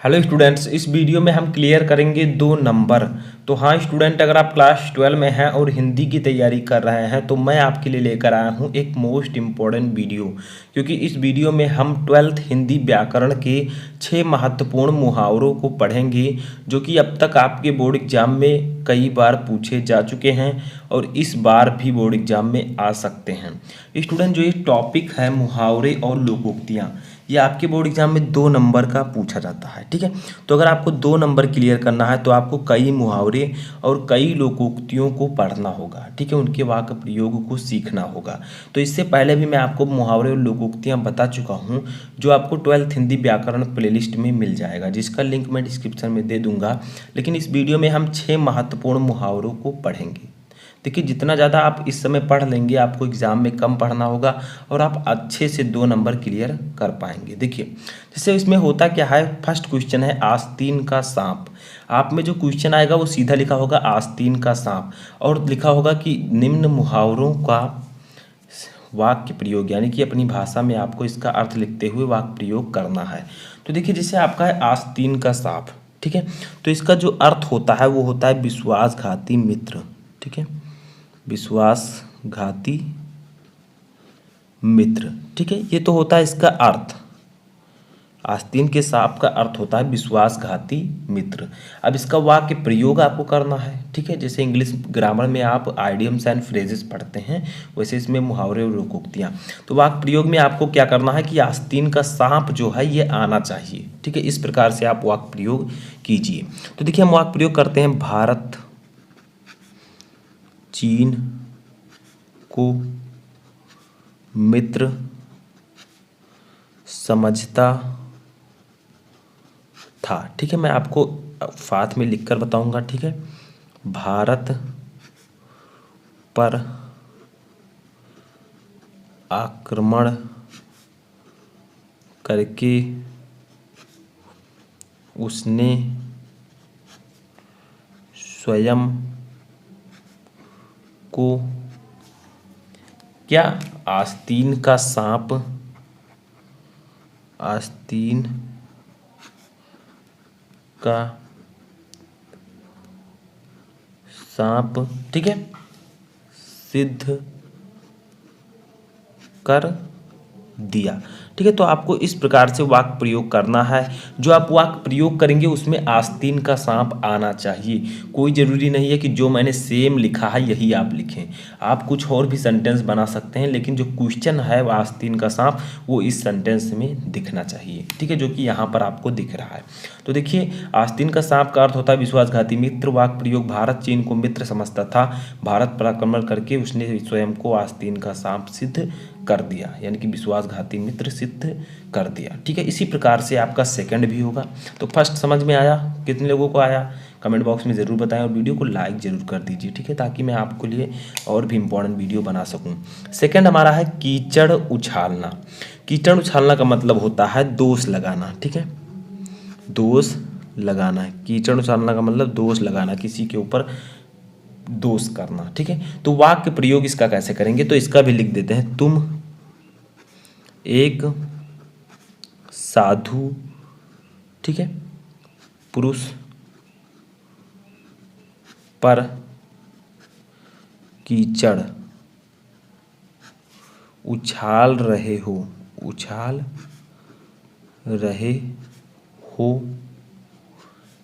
Hello students, इस video में हम क्लियर करेंगे 2 नंबर। तो हाँ स्टूडेंट, अगर आप क्लास 12 में हैं और हिंदी की तैयारी कर रहे हैं तो मैं आपके लिए लेकर आया हूँ एक मोस्ट इम्पॉर्टेंट वीडियो। क्योंकि इस वीडियो में हम 12th हिंदी व्याकरण के 6 महत्वपूर्ण मुहावरों को पढ़ेंगे जो कि अब तक आपके बोर्ड एग्जाम में कई बार पूछे जा चुके हैं और इस बार भी बोर्ड एग्जाम में आ सकते हैं। स्टूडेंट, जो ये टॉपिक है मुहावरे और लोकोक्तियाँ, ये आपके बोर्ड एग्जाम में 2 नंबर का पूछा जाता है। ठीक है, तो अगर आपको 2 नंबर क्लियर करना है तो आपको कई मुहावरे और कई लोकोक्तियों को पढ़ना होगा। ठीक है, उनके वाक्य प्रयोग को सीखना होगा। तो इससे पहले भी मैं आपको मुहावरे और लोकोक्तियाँ बता चुका हूँ जो आपको 12th हिंदी व्याकरण प्लेलिस्ट में मिल जाएगा, जिसका लिंक मैं डिस्क्रिप्शन में दे दूंगा। लेकिन इस वीडियो में हम 6 महत्वपूर्ण मुहावरों को पढ़ेंगे। देखिए, जितना ज़्यादा आप इस समय पढ़ लेंगे आपको एग्ज़ाम में कम पढ़ना होगा और आप अच्छे से 2 नंबर क्लियर कर पाएंगे। देखिए, जैसे इसमें होता क्या है, फर्स्ट क्वेश्चन है आस्तीन का सांप। आप में जो क्वेश्चन आएगा वो सीधा लिखा होगा आस्तीन का सांप और लिखा होगा कि निम्न मुहावरों का वाक्य प्रयोग, यानी कि अपनी भाषा में आपको इसका अर्थ लिखते हुए वाक्य प्रयोग करना है। तो देखिए, जैसे आपका है आस्तीन का सांप, ठीक है, तो इसका जो अर्थ होता है वो होता है विश्वासघाती मित्र। ठीक है, विश्वासघाती मित्र। ठीक है, ये तो होता है इसका अर्थ। आस्तीन के सांप का अर्थ होता है विश्वासघाती मित्र। अब इसका वाक्य प्रयोग आपको करना है। ठीक है, जैसे इंग्लिश ग्रामर में आप आइडियम्स एंड फ्रेजेस पढ़ते हैं वैसे इसमें मुहावरे और लोकोक्तियाँ। तो वाक्य प्रयोग में आपको क्या करना है कि आस्तीन का सांप जो है ये आना चाहिए। ठीक है, इस प्रकार से आप वाक्य प्रयोग कीजिए। तो देखिए, हम वाक्य प्रयोग करते हैं। भारत चीन को मित्र समझता था। ठीक है, मैं आपको साथ में लिखकर बताऊंगा। ठीक है, भारत पर आक्रमण करके उसने स्वयं को क्या आस्तीन का सांप, आस्तीन का सांप, ठीक है, सिद्ध कर दिया। ठीक है, तो आपको इस प्रकार से वाक्य प्रयोग करना है। जो आप वाक्य प्रयोग करेंगे उसमें आस्तीन का सांप आना चाहिए। कोई ज़रूरी नहीं है कि जो मैंने सेम लिखा है यही आप लिखें, आप कुछ और भी सेंटेंस बना सकते हैं, लेकिन जो क्वेश्चन है वो आस्तीन का सांप वो इस सेंटेंस में दिखना चाहिए। ठीक है, जो कि यहाँ पर आपको दिख रहा है। तो देखिए, आस्तीन का सांप का अर्थ होता है विश्वासघाती मित्र। वाक्य प्रयोग, भारत चीन को मित्र समझता था, भारत पर आक्रमण करके उसने स्वयं को आस्तीन का सांप सिद्ध कर दिया, यानी कि विश्वासघाती मित्र सिद्ध कर दिया। ठीक है, इसी प्रकार से आपका सेकंड भी होगा। तो फर्स्ट समझ में आया? कितने लोगों को आया कमेंट बॉक्स में ज़रूर बताएं और वीडियो को लाइक ज़रूर कर दीजिए। ठीक है, ताकि मैं आपके लिए और भी इम्पोर्टेंट वीडियो बना सकूं। सेकंड हमारा है कीचड़ उछालना। कीचड़ उछालना का मतलब होता है दोष लगाना। ठीक है, दोष लगाना है। कीचड़ उछालना का मतलब दोष लगाना, किसी के ऊपर दोष करना। ठीक है, तो वाक्य प्रयोग इसका कैसे करेंगे, तो इसका भी लिख देते हैं। तुम एक साधु, ठीक है, पुरुष पर कीचड़ उछाल रहे हो, उछाल रहे हो।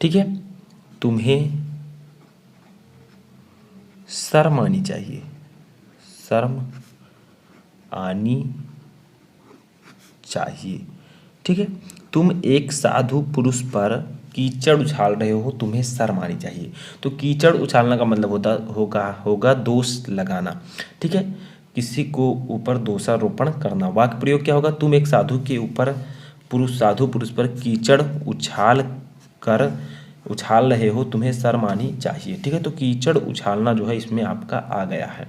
ठीक है, तुम्हें शर्म आनी चाहिए, शर्म आनी चाहिए। ठीक है, तुम एक साधु पुरुष पर कीचड़ उछाल रहे हो, तुम्हें शर्म आनी चाहिए। तो कीचड़ उछालना का मतलब होगा दोष लगाना। ठीक है, किसी को ऊपर दोषारोपण करना। वाक्य प्रयोग क्या होगा, तुम एक साधु के ऊपर साधु पुरुष पर कीचड़ उछाल रहे हो, तुम्हें शर्म आनी चाहिए। ठीक है, तो कीचड़ उछालना जो है इसमें आपका आ गया है।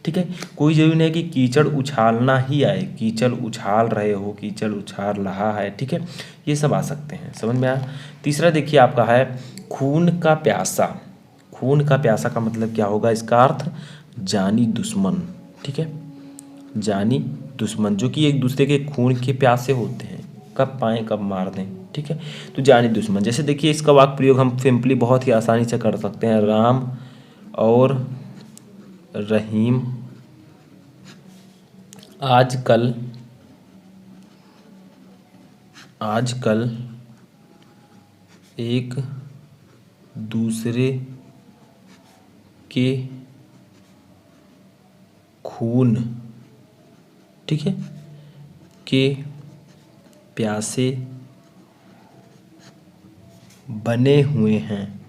ठीक है, कोई जरूरी नहीं कि कीचड़ उछालना ही आए, कीचड़ उछाल रहे हो, कीचड़ उछाल रहा है। ठीक है, ये सब आ सकते हैं। समझ में आया? तीसरा देखिए आपका है खून का प्यासा। खून का प्यासा का मतलब क्या होगा, इसका अर्थ जानी दुश्मन। ठीक है, जानी दुश्मन जो कि एक दूसरे के खून के प्यासे होते हैं, कब पाएं कब मार दें। ठीक है। तो जानी दुश्मन, जैसे देखिए इसका वाक्य प्रयोग हम सिंपली बहुत ही आसानी से कर सकते हैं। राम और रहीम आजकल एक दूसरे के खून, ठीक है, के प्यासे बने हुए हैं,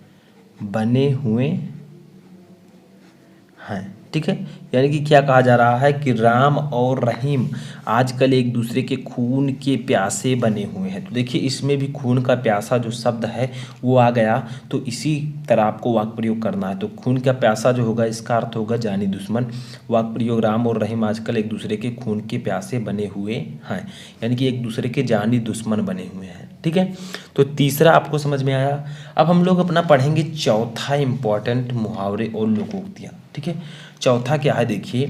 ठीक है। यानी कि क्या कहा जा रहा है कि राम और रहीम आजकल एक दूसरे के खून के प्यासे बने हुए हैं। तो देखिए इसमें भी खून का प्यासा जो शब्द है वो आ गया, तो इसी तरह आपको वाक्य प्रयोग करना है। तो खून का प्यासा जो होगा इसका अर्थ होगा जानी दुश्मन। वाक्य प्रयोग राम और रहीम आजकल एक दूसरे के खून के प्यासे बने हुए हैं, यानी कि एक दूसरे के जानी दुश्मन बने हुए हैं, ठीक है। तो तीसरा आपको समझ में आया। अब हम लोग अपना पढ़ेंगे चौथा इंपॉर्टेंट मुहावरे और लोकोक्तियाँ, ठीक है। चौथा क्या है देखिए,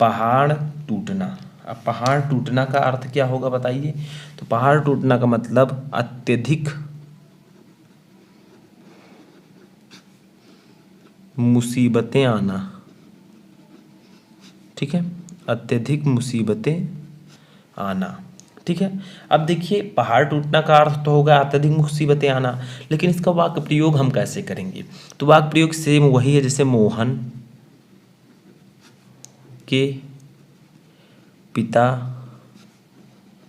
पहाड़ टूटना। अब पहाड़ टूटना का अर्थ क्या होगा बताइए। तो पहाड़ टूटना का मतलब अत्यधिक मुसीबतें आना, ठीक है, अत्यधिक मुसीबतें आना, ठीक है। अब देखिए पहाड़ टूटना का अर्थ तो होगा अत्यधिक मुसीबतें आना, लेकिन इसका वाक्य प्रयोग हम कैसे करेंगे। तो वाक्य प्रयोग सेम वही है जैसे मोहन के पिता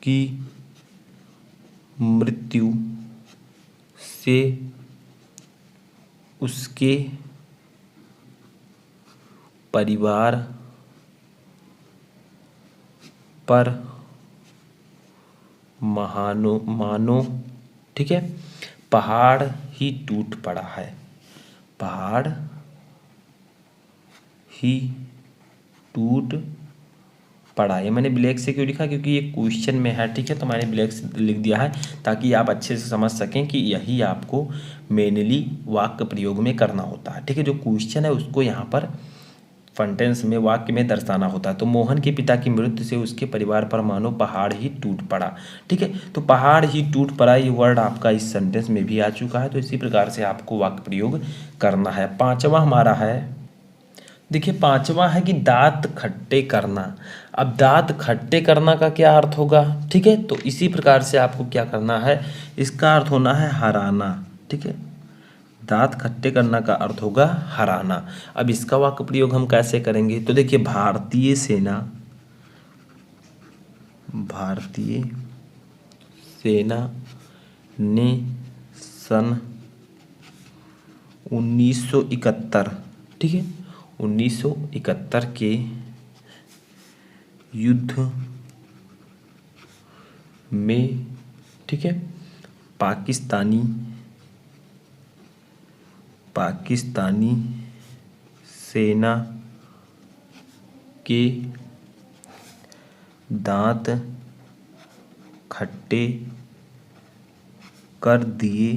की मृत्यु से उसके परिवार पर मानो, ठीक है, पहाड़ ही टूट पड़ा है। पहाड़ ही टूट पड़ा। ये मैंने ब्लैक से क्यों लिखा, क्योंकि ये क्वेश्चन में है, ठीक है, तो मैंने ब्लैक से लिख दिया है ताकि आप अच्छे से समझ सकें कि यही आपको मेनली वाक्य प्रयोग में करना होता है, ठीक है। जो क्वेश्चन है उसको यहाँ पर सेंटेंस में वाक्य में दर्शाना होता है। तो मोहन के पिता की मृत्यु से उसके परिवार पर मानो पहाड़ ही टूट पड़ा, ठीक है। तो पहाड़ ही टूट पड़ा ये वर्ड आपका इस सेंटेंस में भी आ चुका है। तो इसी प्रकार से आपको वाक्य प्रयोग करना है। पांचवा हमारा है, देखिए पांचवा है कि दांत खट्टे करना। अब दांत खट्टे करना का क्या अर्थ होगा, ठीक है। तो इसी प्रकार से आपको क्या करना है, इसका अर्थ होना है हराना, ठीक है। दांत खट्टे करना का अर्थ होगा हराना। अब इसका वाक्य प्रयोग हम कैसे करेंगे। तो देखिए भारतीय सेना ने सन 1971, ठीक है, 1971 के युद्ध में, ठीक है, पाकिस्तानी सेना के दांत खट्टे कर दिए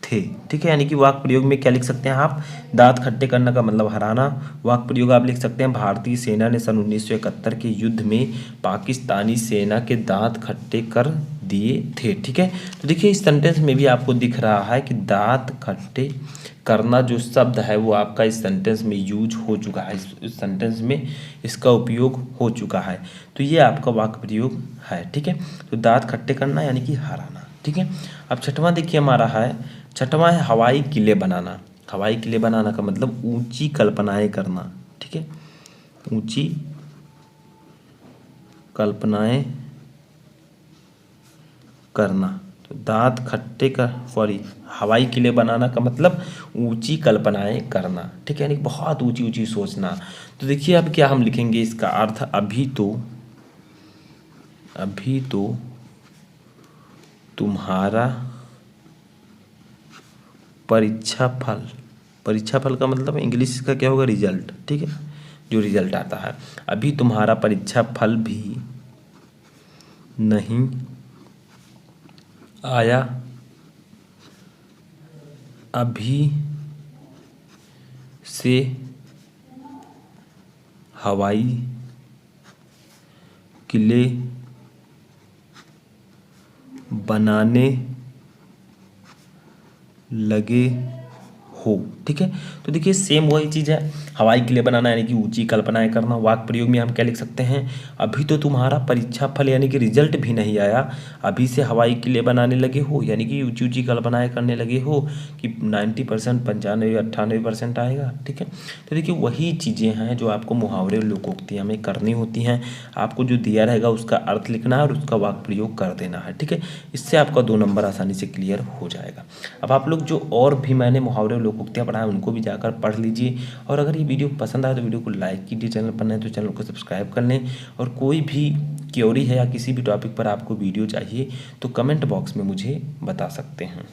थे, ठीक है। यानी कि वाक्य प्रयोग में क्या लिख सकते हैं आप, दांत खट्टे करना का मतलब हराना। वाक्य प्रयोग आप लिख सकते हैं भारतीय सेना ने सन 1971 के युद्ध में पाकिस्तानी सेना के दांत खट्टे कर दिए थे, ठीक है। तो देखिए इस सेंटेंस में भी आपको दिख रहा है कि दांत खट्टे करना जो शब्द है वो आपका इस सेंटेंस में यूज हो चुका है, इस सेंटेंस में इसका उपयोग हो चुका है। तो ये आपका वाक्य प्रयोग है, ठीक है। तो दांत खट्टे करना यानी कि हराना, ठीक है। अब छठवां देखिए हमारा है, छठवां है हवाई किले बनाना। हवाई किले बनाना का मतलब ऊंची कल्पनाएं करना, ठीक है, ऊंची कल्पनाएं करना। तो दांत खट्टे का हवाई किले बनाना का मतलब ऊंची कल्पनाएं करना, ठीक है, यानी बहुत ऊंची ऊंची सोचना। तो देखिए अब क्या हम लिखेंगे इसका अर्थ, अभी तो तुम्हारा परीक्षा फल का मतलब इंग्लिश का क्या होगा, रिजल्ट, ठीक है, जो रिजल्ट आता है। अभी तुम्हारा परीक्षा फल भी नहीं आया, अभी से हवाई किले बनाने लगे हो। ठीक है, तो देखिए सेम वही चीज़ है, हवाई किले बनाना यानी कि ऊंची कल्पनाएं करना। वाक्य प्रयोग में हम क्या लिख सकते हैं, अभी तो तुम्हारा परीक्षा फल यानी कि रिजल्ट भी नहीं आया, अभी से हवाई किले बनाने लगे हो, यानी कि ऊंची ऊंची कल्पनाएं करने लगे हो कि 90%, 95, 98% आएगा। ठीक है, तो देखिए वही चीज़ें हैं जो आपको मुहावरे और लोकोक्तियाँ में करनी होती हैं। आपको जो दिया रहेगा उसका अर्थ लिखना है और उसका वाक्य प्रयोग कर देना है। ठीक है, इससे आपका 2 नंबर आसानी से क्लियर हो जाएगा। अब आप लोग जो और भी मैंने मुहावरे और लोकोक्तियाँ पढ़ाए उनको भी जाकर पढ़ लीजिए, और अगर ये वीडियो पसंद आए तो वीडियो को लाइक कीजिए, चैनल पर नए तो चैनल को सब्सक्राइब कर लें, और कोई भी क्वेरी है या किसी भी टॉपिक पर आपको वीडियो चाहिए तो कमेंट बॉक्स में मुझे बता सकते हैं।